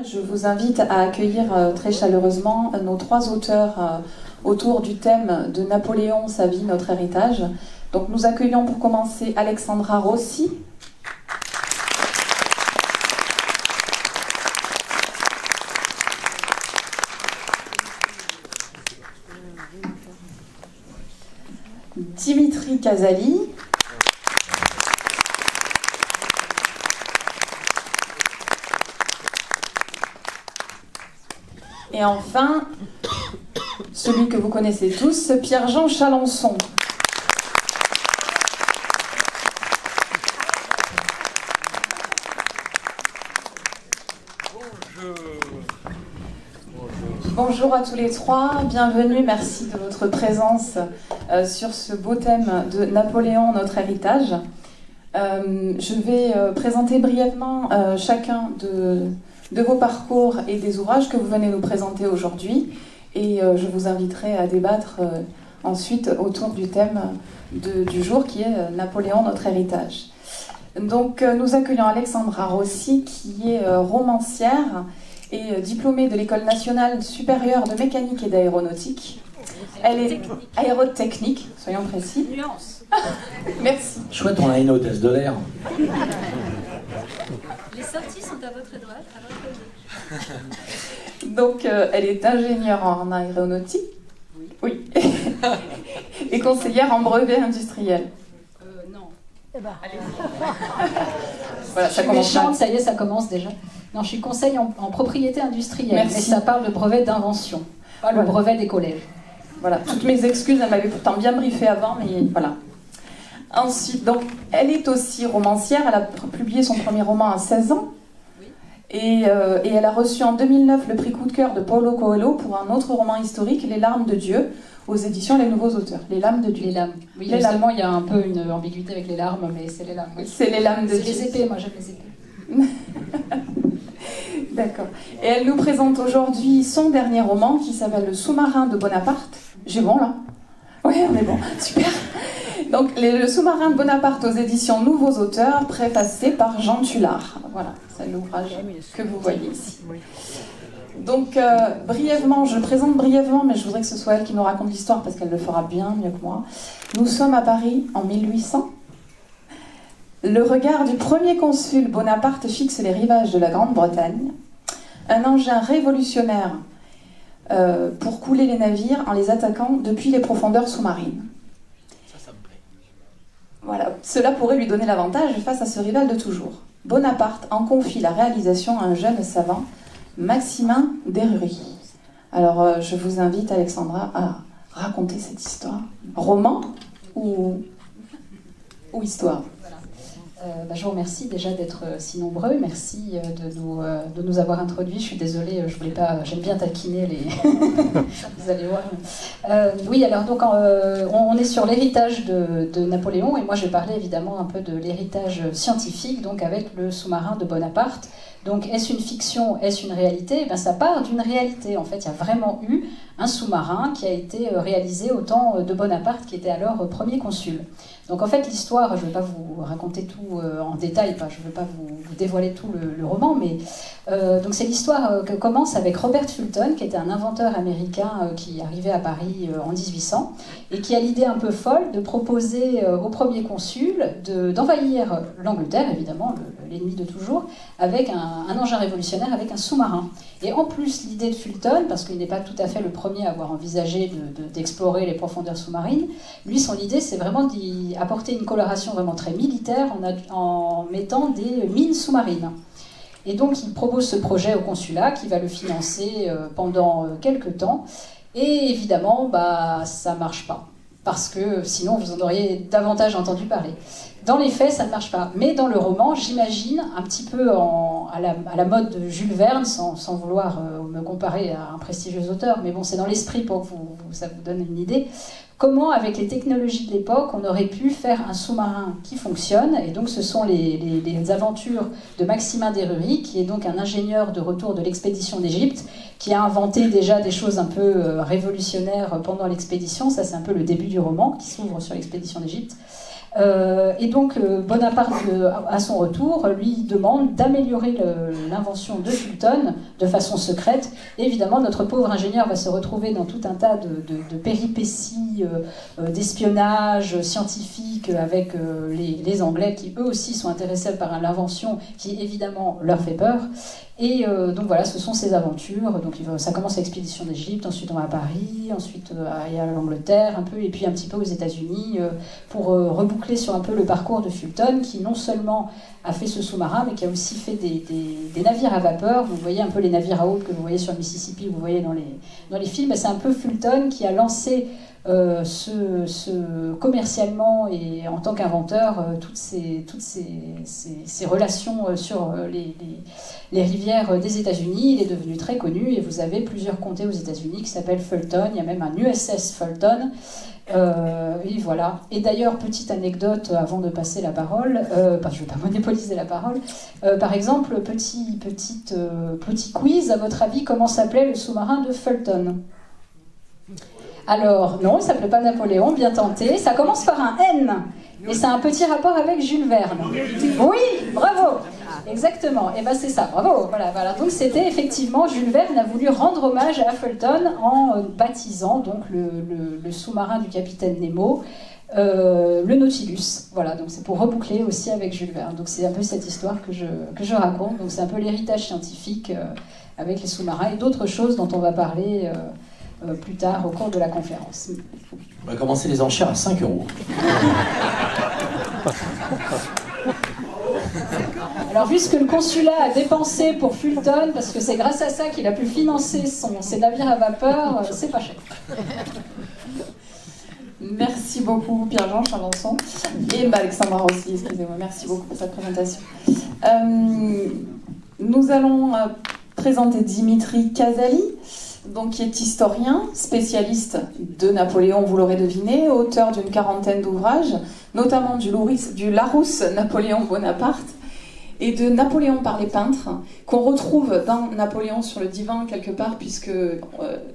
Je vous invite à accueillir très chaleureusement nos trois auteurs autour du thème de Napoléon, sa vie, notre héritage. Donc nous accueillons pour commencer Alexandra Rossi. Dimitri Casali. Et enfin, celui que vous connaissez tous, Pierre-Jean Chalençon. Bonjour à tous les trois, bienvenue, merci de votre présence sur ce beau thème de Napoléon, notre héritage. Je vais présenter brièvement chacun de vos parcours et des ouvrages que vous venez nous présenter aujourd'hui, et je vous inviterai à débattre ensuite autour du thème du jour qui est Napoléon, notre héritage. Donc nous accueillons Alexandra Rossi, qui est romancière et diplômée de l'École nationale supérieure de mécanique et d'aéronautique. Elle est aérotechnique, soyons précis. Nuance. Merci. Chouette, on a une hôtesse de l'air. Les sorties sont à votre droite, à votre gauche. Donc, elle est ingénieure en aéronautique. Oui. Et conseillère en brevet industriel. Non. Eh ben. Voilà, Je ça suis commence méchante, mal. ça y est, ça commence déjà. Non, je suis conseil en propriété industrielle, Merci. mais ça parle de brevet d'invention, pas le brevet des collèges. Voilà, toutes mes excuses, elle m'avait pourtant bien briefé avant, mais voilà. Ensuite, donc, elle est aussi romancière, elle a publié son premier roman à 16 ans, et elle a reçu en 2009 le prix coup de cœur de Paulo Coelho pour un autre roman historique, Les Larmes de Dieu, aux éditions Les Nouveaux Auteurs. Les Larmes de Dieu. Les lames. Oui, Les justement, il y a un peu une ambiguïté avec les larmes, mais c'est les lames. Oui. C'est Les Larmes de C'est Dieu. les épées, moi j'aime les épées. D'accord. Et elle nous présente aujourd'hui son dernier roman qui s'appelle Le Sous-marin de Bonaparte. J'ai bon là? Oui, on est bon. Super. Donc, Le Sous-marin de Bonaparte aux éditions Nouveaux Auteurs, préfacé par Jean Tullard. Voilà, c'est l'ouvrage que vous voyez ici. Donc, brièvement, je présente brièvement, mais je voudrais que ce soit elle qui nous raconte l'histoire parce qu'elle le fera bien mieux que moi. Nous sommes à Paris en 1800. Le regard du premier consul Bonaparte fixe les rivages de la Grande-Bretagne. Un engin révolutionnaire pour couler les navires en les attaquant depuis les profondeurs sous-marines. Ça me plaît. Voilà, cela pourrait lui donner l'avantage face à ce rival de toujours. Bonaparte en confie la réalisation à un jeune savant, Maximin Derury. Alors, je vous invite, Alexandra, à raconter cette histoire. Roman ou histoire? Je vous remercie déjà d'être si nombreux. Merci de nous avoir introduits. Je suis désolée, je voulais pas. J'aime bien taquiner les. Vous allez voir. Oui, alors donc on est sur l'héritage de Napoléon, et moi je vais parler évidemment un peu de l'héritage scientifique, donc avec le sous-marin de Bonaparte. Donc est-ce une fiction, est-ce une réalité? Ça part d'une réalité. En fait, il y a vraiment eu un sous-marin qui a été réalisé au temps de Bonaparte, qui était alors premier consul. Donc en fait, l'histoire, je ne vais pas vous raconter tout en détail, je ne vais pas vous dévoiler tout le roman, mais donc c'est l'histoire que commence avec Robert Fulton, qui était un inventeur américain qui arrivait à Paris en 1800, et qui a l'idée un peu folle de proposer au premier consul d'envahir l'Angleterre, évidemment, l'ennemi de toujours, avec un engin révolutionnaire, avec un sous-marin. Et en plus, l'idée de Fulton, parce qu'il n'est pas tout à fait le premier à avoir envisagé d'explorer les profondeurs sous-marines, lui, son idée, c'est vraiment d'y apporter une coloration vraiment très militaire en mettant des mines sous-marines. Et donc, il propose ce projet au consulat qui va le financer pendant quelques temps. Et évidemment, ça ne marche pas. Parce que sinon, vous en auriez davantage entendu parler. Dans les faits, ça ne marche pas. Mais dans le roman, j'imagine, un petit peu à la mode de Jules Verne, sans vouloir me comparer à un prestigieux auteur, mais bon, c'est dans l'esprit pour que ça vous donne une idée, comment, avec les technologies de l'époque, on aurait pu faire un sous-marin qui fonctionne. Et donc, ce sont les aventures de Maximin Derury, qui est donc un ingénieur de retour de l'expédition d'Égypte, qui a inventé déjà des choses un peu révolutionnaires pendant l'expédition. Ça, c'est un peu le début du roman, qui s'ouvre sur l'expédition d'Égypte. Et donc Bonaparte, à son retour, lui demande d'améliorer l'invention de Fulton de façon secrète. Et évidemment, notre pauvre ingénieur va se retrouver dans tout un tas de péripéties, d'espionnage scientifique avec les Anglais qui eux aussi sont intéressés par l'invention qui évidemment leur fait peur. Et donc voilà, ce sont ces aventures. Donc ça commence à l'expédition d'Égypte, ensuite on va à Paris, ensuite il y a l'Angleterre un peu, et puis un petit peu aux États-Unis pour reboucler sur un peu le parcours de Fulton, qui non seulement a fait ce sous-marin, mais qui a aussi fait des navires à vapeur. Vous voyez un peu les navires à eau que vous voyez sur le Mississippi, vous voyez dans les films. C'est un peu Fulton qui a lancé commercialement et en tant qu'inventeur toutes ces relations sur les rivières des États-Unis. Il est devenu très connu et vous avez plusieurs comtés aux États-Unis qui s'appellent Fulton. Il y a même un USS Fulton. Et voilà. Et d'ailleurs, petite anecdote avant de passer la parole, je ne vais pas monopoliser la parole. Par exemple, petit quiz, à votre avis, comment s'appelait le sous-marin de Fulton? Alors, non, il ne s'appelait pas Napoléon, bien tenté. Ça commence par un N. Et ça a un petit rapport avec Jules Verne. Oui, bravo. Exactement. Et bien c'est ça, bravo. Voilà. Donc c'était effectivement, Jules Verne a voulu rendre hommage à Fulton en baptisant donc le sous-marin du capitaine Nemo, le Nautilus. Voilà, donc c'est pour reboucler aussi avec Jules Verne. Donc c'est un peu cette histoire que je raconte. Donc c'est un peu l'héritage scientifique avec les sous-marins et d'autres choses dont on va parler plus tard au cours de la conférence. On va commencer les enchères à 5 €. Alors, vu ce que le consulat a dépensé pour Fulton, parce que c'est grâce à ça qu'il a pu financer ses navires à vapeur, c'est pas cher. Merci beaucoup Pierre-Jean Chalençon et Alexandra aussi, excusez-moi, merci beaucoup pour cette présentation. Nous allons présenter Dimitri Casali, donc, qui est historien, spécialiste de Napoléon, vous l'aurez deviné, auteur d'une quarantaine d'ouvrages, notamment du Larousse Napoléon Bonaparte et de Napoléon par les peintres, qu'on retrouve dans Napoléon sur le divan quelque part, puisque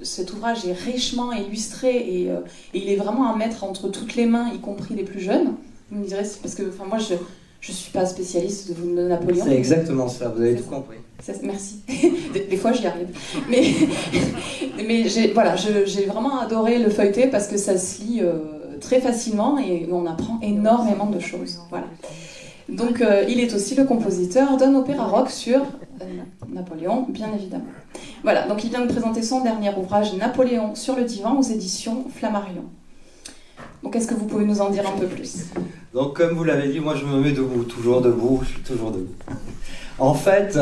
cet ouvrage est richement illustré et il est vraiment à mettre entre toutes les mains, y compris les plus jeunes. Vous me direz, c'est parce que moi je ne suis pas spécialiste de Napoléon. C'est exactement ça, vous avez tout compris. Merci. Des fois, j'y arrive. Mais j'ai vraiment adoré le feuilleter parce que ça se lit très facilement et on apprend énormément de choses. Voilà. Donc, il est aussi le compositeur d'un opéra rock sur Napoléon, bien évidemment. Voilà, donc il vient de présenter son dernier ouvrage, Napoléon sur le divan, aux éditions Flammarion. Donc, est-ce que vous pouvez nous en dire un peu plus? Donc, comme vous l'avez dit, moi je me mets debout, toujours debout, je suis toujours debout. En fait,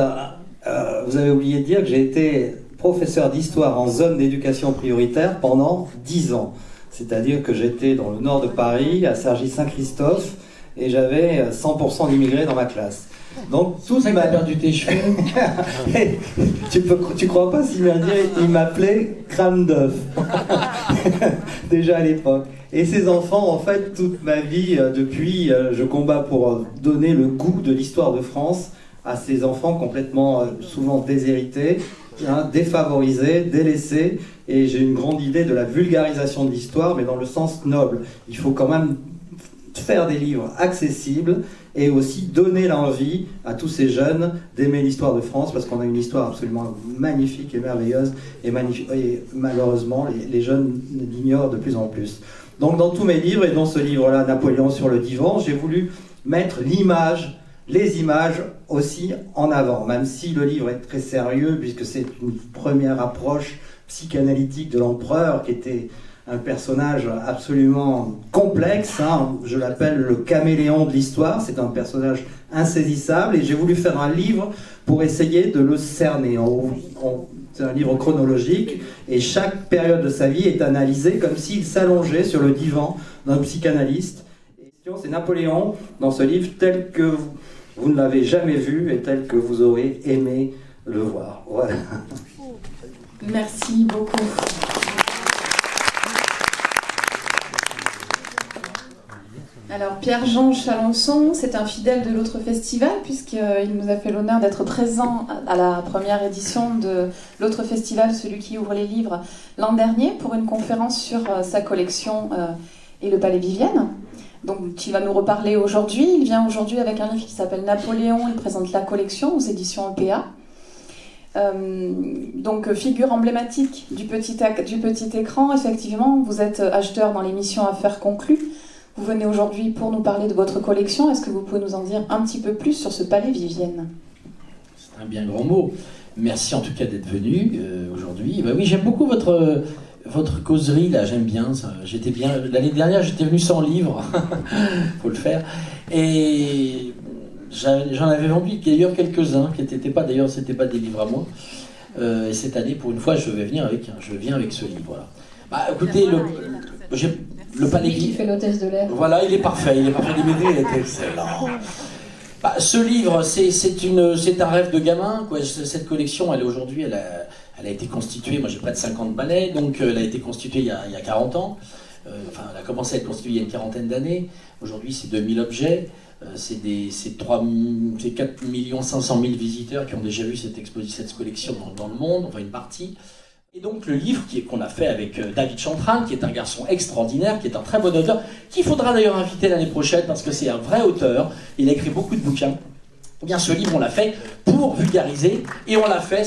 vous avez oublié de dire que j'ai été professeur d'histoire en zone d'éducation prioritaire pendant 10 ans. C'est-à-dire que j'étais dans le nord de Paris, à Cergy-Saint-Christophe, et j'avais 100% d'immigrés dans ma classe. Donc tout ça m'a perdu tes cheveux. Tu crois pas s'il m'a dit, il m'appelait crâne d'œuf. Déjà à l'époque. Et ces enfants, en fait, toute ma vie, depuis, je combats pour donner le goût de l'histoire de France à ces enfants complètement, souvent déshérités, défavorisés, délaissés. Et j'ai une grande idée de la vulgarisation de l'histoire, mais dans le sens noble. Il faut quand même faire des livres accessibles et aussi donner l'envie à tous ces jeunes d'aimer l'histoire de France, parce qu'on a une histoire absolument magnifique et merveilleuse, et malheureusement les jeunes l'ignorent de plus en plus. Donc dans tous mes livres, et dans ce livre-là, Napoléon sur le divan, j'ai voulu mettre les images aussi en avant, même si le livre est très sérieux, puisque c'est une première approche psychanalytique de l'empereur, qui était un personnage absolument complexe, je l'appelle le caméléon de l'histoire, c'est un personnage insaisissable, et j'ai voulu faire un livre pour essayer de le cerner. C'est un livre chronologique, et chaque période de sa vie est analysée comme s'il s'allongeait sur le divan d'un psychanalyste. C'est Napoléon, dans ce livre, tel que vous ne l'avez jamais vu, et tel que vous aurez aimé le voir. Voilà. Merci beaucoup. Alors Pierre-Jean Chalençon, c'est un fidèle de l'autre festival puisqu'il nous a fait l'honneur d'être présent à la première édition de l'autre festival, celui qui ouvre les livres, l'an dernier pour une conférence sur sa collection et le Palais Vivienne. donc qui va nous reparler aujourd'hui. Il vient aujourd'hui avec un livre qui s'appelle Napoléon, il présente la collection aux éditions EPA. Donc figure emblématique du petit écran, effectivement, vous êtes acheteur dans l'émission Affaires conclues. Vous venez aujourd'hui pour nous parler de votre collection. Est-ce que vous pouvez nous en dire un petit peu plus sur ce palais Vivienne? C'est un bien grand mot. Merci en tout cas d'être venu aujourd'hui. Bah oui, j'aime beaucoup votre causerie, là, j'aime bien ça. J'étais bien. L'année dernière, j'étais venu sans livre. Faut le faire. Et j'en avais vendu d'ailleurs quelques-uns, qui n'étaient pas, d'ailleurs, c'était pas des livres à moi. Et cette année, pour une fois, je viens avec ce livre. Voilà. Bah, écoutez, le palais qui fait l'hôtesse de l'air. Voilà, il est parfait. Dimitri, il est excellent. Bah, ce livre, c'est un rêve de gamin, quoi. Cette collection, aujourd'hui, elle a été constituée. Moi, j'ai près de 50 ballets, donc elle a été constituée il y a 40 ans. Enfin, elle a commencé à être constituée il y a une quarantaine d'années. Aujourd'hui, c'est 2000 objets. C'est 4 500 000 visiteurs qui ont déjà vu cette collection dans le monde, enfin une partie. Et donc le livre qu'on a fait avec David Chantran, qui est un garçon extraordinaire, qui est un très bon auteur, qu'il faudra d'ailleurs inviter l'année prochaine parce que c'est un vrai auteur, il a écrit beaucoup de bouquins. Eh bien ce livre on l'a fait pour vulgariser et on l'a fait,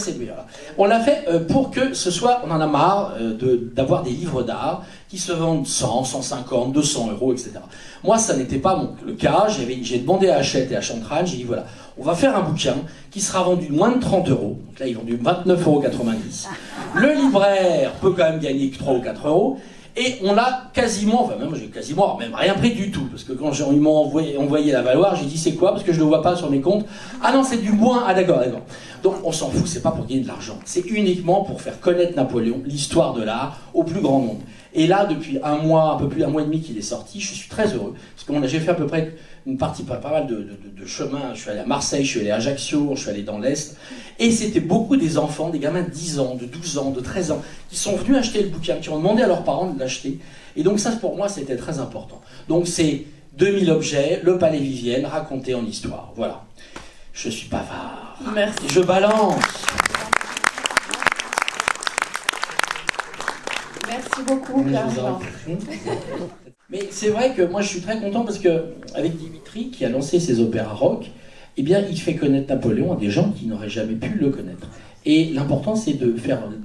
on l'a fait pour que ce soit, on en a marre d'avoir des livres d'art qui se vendent 100, 150, 200 euros, etc. Moi ça n'était pas le cas, j'ai demandé à Hachette et à Chantran, j'ai dit voilà, on va faire un bouquin qui sera vendu moins de 30 euros, donc là ils vendent 29,90 €. Le libraire peut quand même gagner que 3 ou 4 euros. Et on l'a quasiment, enfin même j'ai quasiment même rien pris du tout, parce que quand ils m'ont envoyé la valoir, j'ai dit c'est quoi, parce que je ne le vois pas sur mes comptes. Ah non, c'est du moins, ah d'accord. Donc on s'en fout, c'est pas pour gagner de l'argent, c'est uniquement pour faire connaître Napoléon, l'histoire de l'art, au plus grand nombre. Et là, depuis un peu plus d'un mois et demi qu'il est sorti, je suis très heureux, parce que j'ai fait à peu près une partie, pas mal de chemin. Je suis allé à Marseille, je suis allé à Ajaccio, je suis allé dans l'Est, et c'était beaucoup des enfants, des gamins de 10 ans, de 12 ans, de 13 ans, qui sont venus acheter le bouquin, qui ont demandé à leurs parents de l'acheter. Et donc ça, pour moi, c'était très important. Donc c'est 2000 objets, le palais Vivienne, raconté en histoire. Voilà. Je suis bavard. Merci. Je balance. Merci beaucoup, Pierre-Jean. Mais c'est vrai que moi je suis très content parce que avec Dimitri qui a lancé ses opéras rock, eh bien il fait connaître Napoléon à des gens qui n'auraient jamais pu le connaître. Et l'important c'est de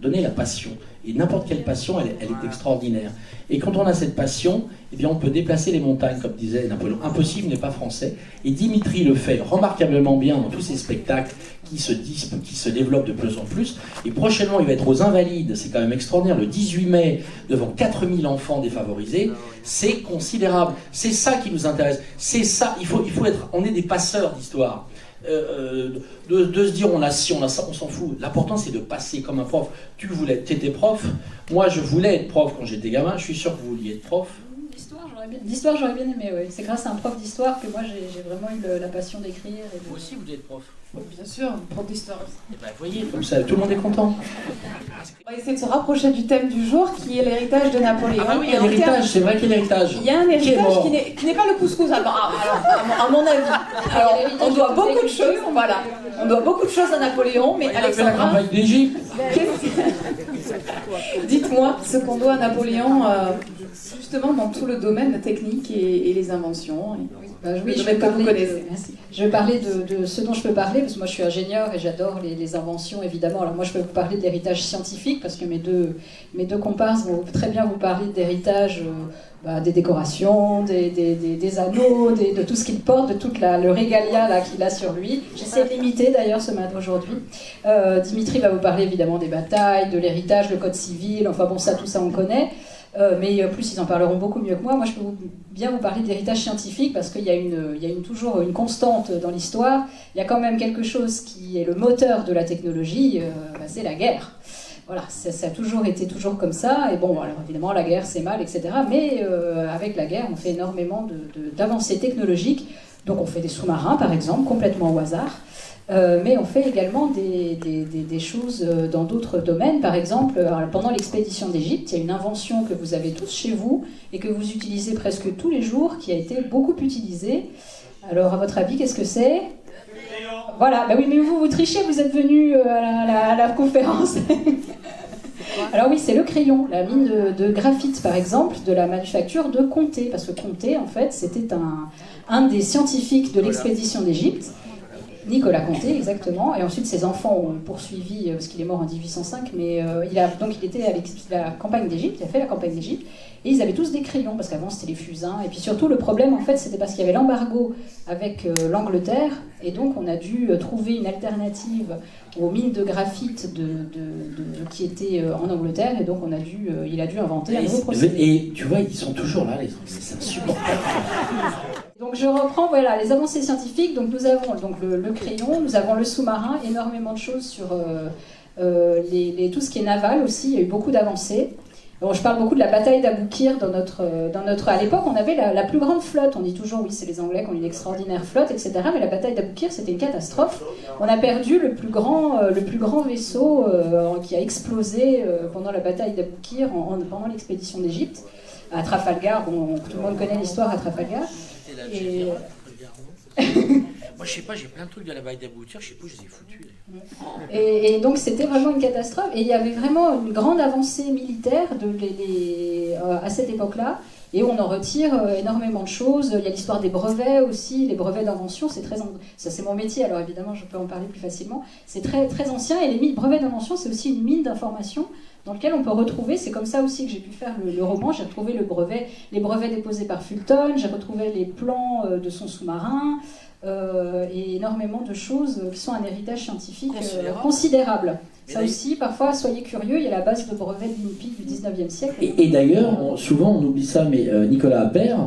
donner la passion. Et n'importe quelle passion, elle est extraordinaire. Et quand on a cette passion, eh bien on peut déplacer les montagnes, comme disait Napoléon. Impossible n'est pas français. Et Dimitri le fait remarquablement bien dans tous ses spectacles qui se développent de plus en plus. Et prochainement, il va être aux Invalides. C'est quand même extraordinaire. Le 18 mai, devant 4000 enfants défavorisés. C'est considérable. C'est ça qui nous intéresse. C'est ça. On est des passeurs d'histoire. De se dire on a ci, on a ça, on s'en fout. L'important c'est de passer comme un prof. T'étais prof, moi je voulais être prof quand j'étais gamin, je suis sûr que vous vouliez être prof. L'histoire j'aurais bien aimé, oui. C'est grâce à un prof d'histoire que moi j'ai vraiment eu la passion d'écrire. Vous aussi vous êtes prof. Bien sûr, prof d'histoire. Et ben, vous voyez, comme ça tout le monde est content. On va essayer de se rapprocher du thème du jour qui est l'héritage de Napoléon. Ah oui, l'héritage, c'est vrai qu'il y a l'héritage. Il y a un héritage qui n'est pas le couscous. Alors, à mon avis. Alors, on doit beaucoup de choses. Voilà. On doit beaucoup de choses à Napoléon, mais Il a fait la Alexandra, campagne d'Égypte. dites-moi ce qu'on doit à Napoléon, justement dans tout le domaine technique et les inventions. Oui, je vais parler de ce dont je peux parler, parce que moi je suis ingénieur et j'adore les inventions évidemment. Alors moi je peux vous parler de l'héritage scientifique, parce que mes deux comparses vont très bien vous parler d'héritage des décorations, des anneaux, de tout ce qu'il porte, de tout le régalia là, qu'il a sur lui. J'essaie de l'imiter d'ailleurs ce matin aujourd'hui. Dimitri va vous parler évidemment des batailles, de l'héritage, le code civil, enfin bon tout ça on connaît. Mais plus ils en parleront beaucoup mieux que moi. Moi je peux bien vous parler d'héritage scientifique parce qu'il y a toujours une constante dans l'histoire. Il y a quand même quelque chose qui est le moteur de la technologie, c'est la guerre. Voilà, ça a toujours été comme ça. Et bon, alors évidemment la guerre c'est mal, etc. Mais avec la guerre on fait énormément d'avancées technologiques. Donc on fait des sous-marins par exemple, complètement au hasard. Mais on fait également des choses dans d'autres domaines. Par exemple, pendant l'expédition d'Égypte, il y a une invention que vous avez tous chez vous et que vous utilisez presque tous les jours, qui a été beaucoup utilisée. Alors, à votre avis, qu'est-ce que c'est ? Voilà, oui, mais vous trichez, vous êtes venu à la conférence. Alors oui, c'est le crayon, la mine de graphite par exemple, de la manufacture de Comté, parce que Comté, en fait, c'était un des scientifiques de l'expédition d'Égypte, Nicolas Comté, exactement, et ensuite ses enfants ont poursuivi, parce qu'il est mort en 1805, mais il était à la campagne d'Égypte, il a fait la campagne d'Égypte, et ils avaient tous des crayons, parce qu'avant c'était les fusains, et puis surtout le problème en fait c'était parce qu'il y avait l'embargo avec l'Angleterre, et donc on a dû trouver une alternative aux mines de graphite qui étaient en Angleterre, et donc il a dû inventer un nouveau procédé. Et tu vois, ils sont toujours là, les Anglais, c'est insupportable. Donc je reprends voilà, les avancées scientifiques. Donc nous avons donc le crayon, nous avons le sous-marin, énormément de choses sur tout ce qui est naval aussi, il y a eu beaucoup d'avancées. Bon, je parle beaucoup de la bataille d'Aboukir dans notre à l'époque, on avait la plus grande flotte. On dit toujours, oui, c'est les Anglais qui ont une extraordinaire flotte, etc. Mais la bataille d'Aboukir, c'était une catastrophe. On a perdu le plus grand vaisseau qui a explosé pendant la bataille d'Aboukir, pendant l'expédition d'Égypte, à Trafalgar. Tout le monde connaît l'histoire à Trafalgar. Et... Moi, je sais pas, j'ai plein de trucs de la bataille d'Aboukir, je sais pas où je les ai foutus. Et donc, c'était vraiment une catastrophe. Et il y avait vraiment une grande avancée militaire à cette époque-là. Et on en retire énormément de choses. Il y a l'histoire des brevets aussi, les brevets d'invention. Ça, c'est mon métier, alors évidemment, je peux en parler plus facilement. C'est très, très ancien. Et les brevets d'invention, c'est aussi une mine d'information dans lequel on peut retrouver, c'est comme ça aussi que j'ai pu faire le roman, j'ai retrouvé les brevets déposés par Fulton, j'ai retrouvé les plans de son sous-marin, et énormément de choses qui sont un héritage scientifique considérable. Ça aussi, parfois, soyez curieux, il y a la base de brevets de l'INPI du 19e siècle. Et d'ailleurs, souvent on oublie ça, mais Nicolas Appert,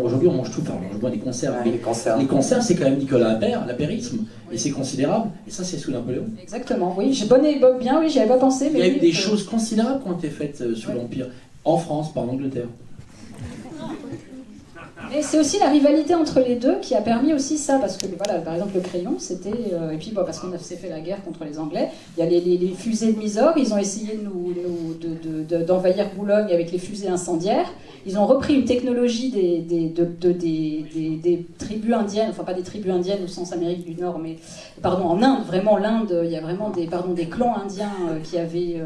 aujourd'hui on mange tout, enfin on mange moins des conserves, mais les conserves c'est quand même Nicolas Appert, l'apérisme, et c'est considérable, et ça c'est sous Napoléon. Exactement, oui, j'y avais pas pensé. Mais il y a eu des choses considérables qui ont été faites sous l'Empire, en France, par l'Angleterre. Et c'est aussi la rivalité entre les deux qui a permis aussi ça, parce que voilà, par exemple le crayon, c'était et puis parce qu'on s'est fait la guerre contre les Anglais. Il y a les fusées de Mysore, ils ont essayé d'envahir Boulogne avec les fusées incendiaires. Ils ont repris une technologie des tribus indiennes, enfin pas des tribus indiennes au sens Amérique du Nord, mais pardon, en Inde, vraiment l'Inde, il y a vraiment des clans indiens qui avaient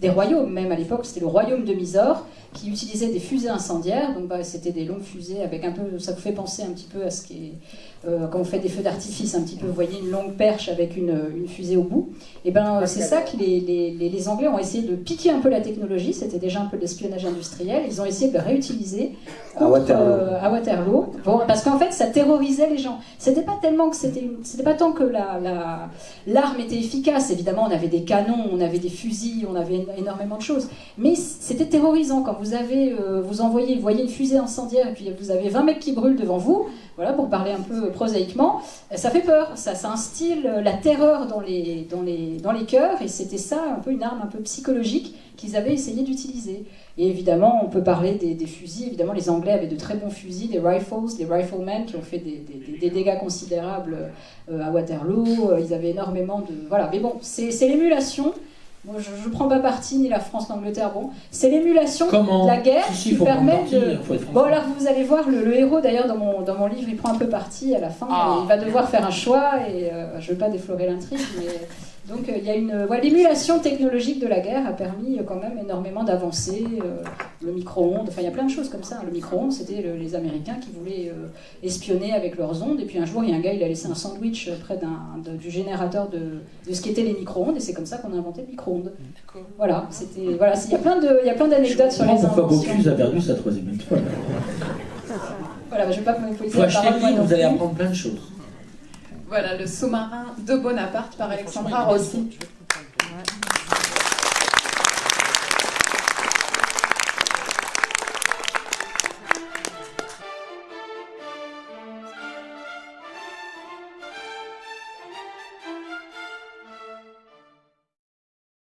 des royaumes, même à l'époque, c'était le royaume de Mysore qui utilisait des fusées incendiaires, donc c'était des longues fusées avec un peu, ça vous fait penser un petit peu à ce qui est quand on fait des feux d'artifice, un petit peu, vous voyez une longue perche avec une fusée au bout. Et c'est ça que les Anglais ont essayé de piquer un peu la technologie, c'était déjà un peu de l'espionnage industriel, ils ont essayé de la réutiliser à Waterloo. Bon, parce qu'en fait ça terrorisait les gens. C'était pas tant que l'arme était efficace, évidemment on avait des canons, on avait des fusils, on avait énormément de choses, mais c'était terrorisant quand vous voyez une fusée incendiaire et puis vous avez 20 mecs qui brûlent devant vous. Voilà, pour parler un peu prosaïquement, ça fait peur, ça instille la terreur dans les cœurs, et c'était ça, un peu une arme un peu psychologique qu'ils avaient essayé d'utiliser. Et évidemment, on peut parler des fusils, évidemment les Anglais avaient de très bons fusils, des riflemen qui ont fait des dégâts considérables à Waterloo, ils avaient énormément de... Voilà, mais bon, c'est l'émulation. Moi, je ne prends pas parti, ni la France, l'Angleterre, bon. C'est l'émulation de la guerre qui permet de... Bon, alors vous allez voir, le héros, d'ailleurs, dans mon livre, il prend un peu parti à la fin, et il va devoir faire un choix, et je ne veux pas déflorer l'intrigue, mais... Donc, il y a l'émulation technologique de la guerre a permis quand même énormément d'avancées, le micro-ondes, enfin, il y a plein de choses comme ça. Le micro-ondes, c'était les Américains qui voulaient espionner avec leurs ondes, et puis un jour, il y a un gars, il a laissé un sandwich près du générateur de ce qu'étaient les micro-ondes, et c'est comme ça qu'on a inventé le micro-ondes. Voilà, il y a plein d'anecdotes sur les inventions. Pourquoi Bocuse a perdu sa 3e étoile. Voilà, je ne vais pas me poser la parole. Faut acheter le livre, vous allez apprendre plein de choses. Voilà, le sous-marin de Bonaparte par Alexandra Rossi.